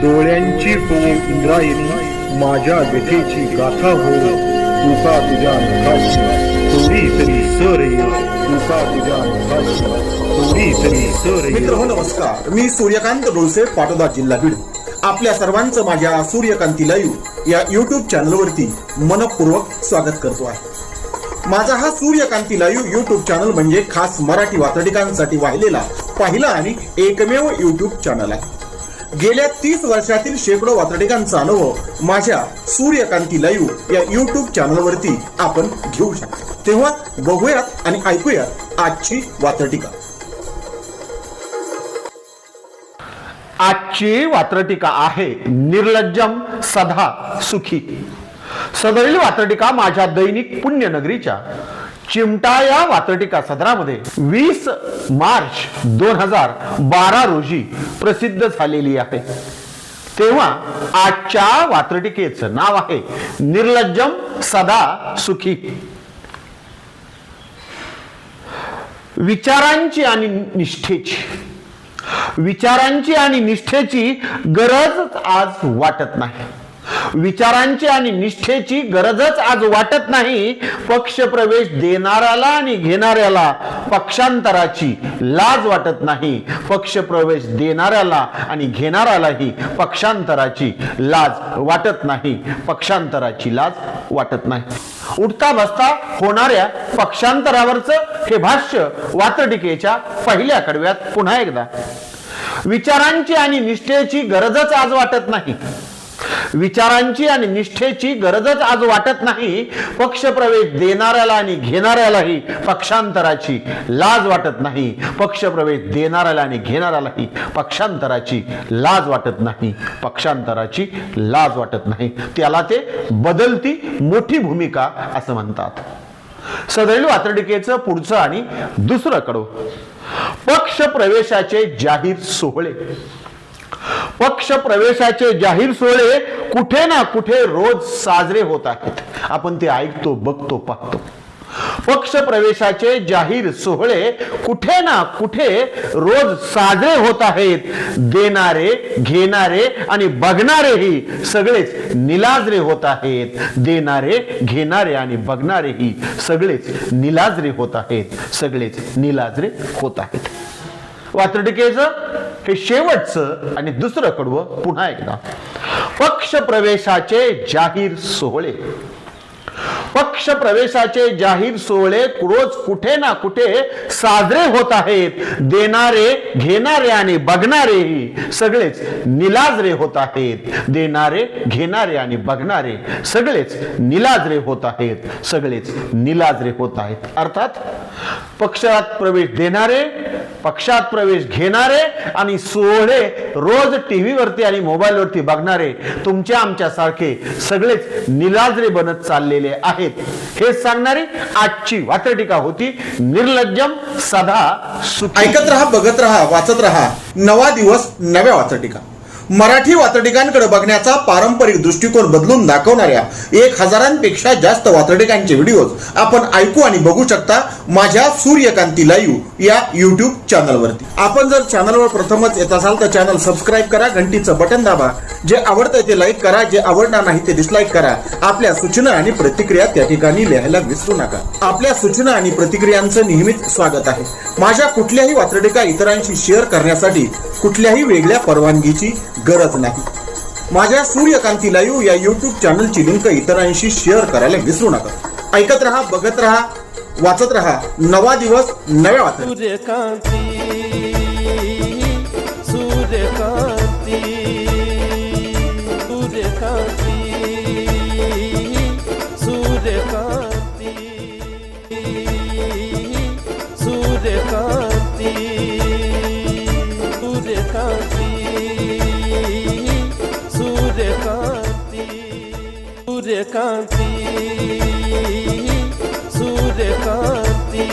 डोळ्यांची हो इंद्रायणी माझ्या व्यथेची गाथा हो तुका तुझ्या नखाची थोडी तरी सर ये तुका तुझ्या नखाची थोडी तरी सर ये. मित्र नमस्कार, मी सूर्यकांत डोळसे, पाटोदा, जिल्हा बीड. आपल्या सर्वांचं माझ्या सूर्यकांती लाईव्ह या युट्यूब चॅनलवरती मनपूर्वक स्वागत करतो आहे. माझा हा सूर्यकांती लाईव्ह युट्यूब चॅनल म्हणजे खास मराठी वात्रटिकांसाठी वाहिलेला पहिला आणि एकमेव युट्यूब चॅनल आहे. गेल्या 30 वर्षातील शेकडो वात्रटिकांचा अनुभव माझ्या सूर्यकांती लाईव्ह या युट्यूब चॅनलवरती आपण घेऊ शकता. तेव्हा बघूयात आणि ऐकूयात आजची वात्रटिका. आजची वात्रटिका आहे निर्लज्जम सदा सुखी. सदरील वात्रटिका माझ्या दैनिक पुण्यनगरीच्या चिमटा या वात्रटिका सदरामध्ये 20 मार्च 2012 रोजी प्रसिद्ध झालेली आहे. तेव्हा आजच्या वात्रटिकेचं नाव आहे निर्लज्जम सदा सुखी. विचारांची आणि निष्ठेची गरज आज वाटत नाही. विचारांची आणि निष्ठेची गरजच आज वाटत नाही. पक्ष प्रवेश देणाऱ्याला आणि घेणाऱ्याला पक्षांतराची लाज वाटत नाही. पक्ष प्रवेश देणाऱ्याला आणि घेणाऱ्यालाही पक्षांतराची लाज वाटत नाही. पक्षांतराची लाज वाटत नाही. उठता बसता होणाऱ्या पक्षांतरावरचं हे भाष्य वात्रटिकेच्या पहिल्या कडव्यात पुन्हा एकदा. विचारांची आणि निष्ठेची गरजच आज वाटत नाही. विचारांची आणि निष्ठेची गरजच आज वाटत नाही. पक्ष प्रवेश देणाऱ्याला आणि घेणाऱ्यालाही पक्षांतराची लाज वाटत नाही. पक्ष प्रवेश देणाऱ्याला आणि घेणाऱ्यालाही पक्षांतराची लाज वाटत नाही. पक्षांतराची लाज वाटत नाही. त्याला ते बदलती मोठी भूमिका असं म्हणतात. सदैल वात्रटिकेचं पुढचं आणि दुसरं कडव. पक्ष प्रवेशाचे जाहीर सोहळे. पक्ष प्रवेशाचे जाहीर सोहळे कुठे ना कुठे रोज साजरे होत आहेत. आपण ते ऐकतो, बघतो, पाहतो. पक्ष प्रवेशाचे जाहीर सोहळे कुठे ना कुठे रोज साजरे होत आहेत. देणारे, घेणारे आणि बघणारेही सगळेच निलाजरे होत आहेत. देणारे, घेणारे आणि बघणारेही सगळेच निलाजरे होत आहेत. सगळेच निलाजरे होत आहेत. वात्रटिकेचं हे शेवटचं आणि दुसरं कडवं पुन्हा एकदा. पक्ष प्रवेशाचे जाहीर सोहळे. पक्ष प्रवेशाचे जाहीर सोहळे रोज कुठे ना कुठे साजरे होत आहेत. देणारे, घेणारे आणि बघणारेही सगळेच निलाजरे होत आहेत. देणारे, घेणारे आणि बघणारे सगळेच निलाजरे होत आहेत. सगळेच निलाजरे होत आहेत. अर्थात पक्षात प्रवेश देणारे, पक्षात प्रवेश घेणारे आणि सोहळे रोज टीव्हीवरती आणि मोबाईलवरती बघणारे तुमच्या आमच्या सारखे सगळेच निलाजरे बनत चाललेले आहेत. हे सांगणारी आजची वात्रटिका होती निर्लज्जम सदा सुखी. ऐकत रहा, बघत रहा, वाचत रहा. नवा दिवस, नव्या वात्रटिका. मराठी वात्रटिकांकडे बघण्याचा पारंपरिक दृष्टिकोन बदलून दाखवणाऱ्या 1000पेक्षा जास्त वात्रटिकांचे व्हिडिओज आपण ऐकू आणि बघू शकता माझ्या सूर्यकांती लाईव्ह या युट्यूब चॅनलवरती. आपण जर चॅनलवर प्रथमच येत असाल तर चॅनल सबस्क्राईब करा, घंटीचं बटन दाबा. जे आवडतंय ते लाईक करा, जे आवडणार नाही ते डिसलाईक करा. आपल्या सूचना आणि प्रतिक्रिया त्या ठिकाणी लिहायला विसरू नका. आपल्या सूचना आणि प्रतिक्रियांचं नेहमीच स्वागत आहे. माझ्या कुठल्याही वात्रटिका इतरांशी शेअर करण्यासाठी कुठल्याही वेगळ्या परवानगीची गरज नाही. माझ्या सूर्यकांती लाईव्ह या युट्यूब चॅनलची लिंक इतरांशी शेअर करायला विसरू नका. ऐकत रहा, बघत रहा, वाचत रहा. नवा दिवस, नव्या वात्रटिका. सूर्यकांती, सूर्यकांती, सूर्यकांती, सूर्यकांती, सूर्यकांती, सूर्यकांती, सूर्यकांती, सूर्यकांती, सूर्यकांती.